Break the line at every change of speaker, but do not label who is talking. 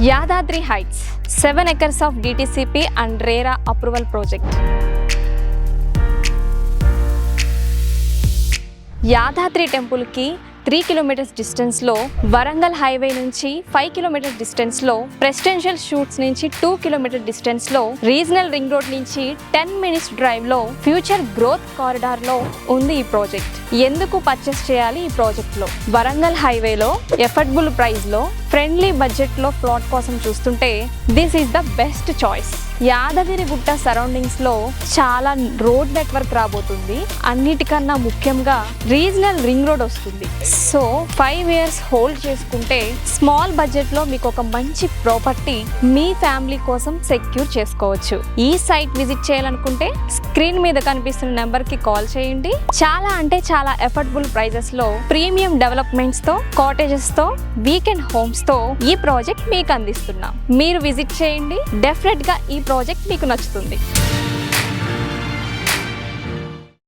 Yadadri Heights, 7 acres of DTCP and RERA approval project. Yadadri టెంపుల్కి 3 kilometres డిస్టెన్స్లో, Warangal highway నుంచి 5 kilometres డిస్టెన్స్లో, ప్రెసిడెన్షియల్ షూట్స్ నుంచి 2 కిలోమీటర్ డిస్టెన్స్లో, రీజనల్ రింగ్ రోడ్ నుంచి 10 మినిట్స్ డ్రైవ్లో, ఫ్యూచర్ గ్రోత్ కారిడార్లో ఉంది ఈ ప్రాజెక్ట్. ఎందుకు పర్చేస్ చేయాలి ఈ ప్రాజెక్ట్లో? వరంగల్ హైవేలో ఎఫర్డబుల్ ప్రైస్లో ఫ్రెండ్లీ బడ్జెట్లో ప్లాట్ కోసం చూస్తుంటే this is the best choice. Yadagirigutta సరౌండింగ్స్లో చాలా రోడ్ నెట్వర్క్ రాబోతుంది. అన్నిటికన్నా ముఖ్యంగా రీజనల్ రింగ్ రోడ్ వస్తుంది. సో 5 years హోల్డ్ చేసుకుంటే స్మాల్ బడ్జెట్లో మీకు ఒక మంచి ప్రాపర్టీ మీ ఫ్యామిలీ కోసం సెక్యూర్ చేసుకోవచ్చు. ఈ సైట్ విజిట్ చేయాలనుకుంటే స్క్రీన్ మీద కనిపిస్తున్న నెంబర్కి కాల్ చేయండి. చాలా అంటే చాలా ఎఫర్డబుల్ ప్రైజెస్లో ప్రీమియం డెవలప్మెంట్స్తో, కాటేజెస్తో, వీకెండ్ హోమ్స్తో ఈ ప్రాజెక్ట్ మీకు అందిస్తున్నాం. మీరు విజిట్ చేయండి. డెఫినెట్గా ఈ ప్రాజెక్ట్ మీకు నచ్చుతుంది.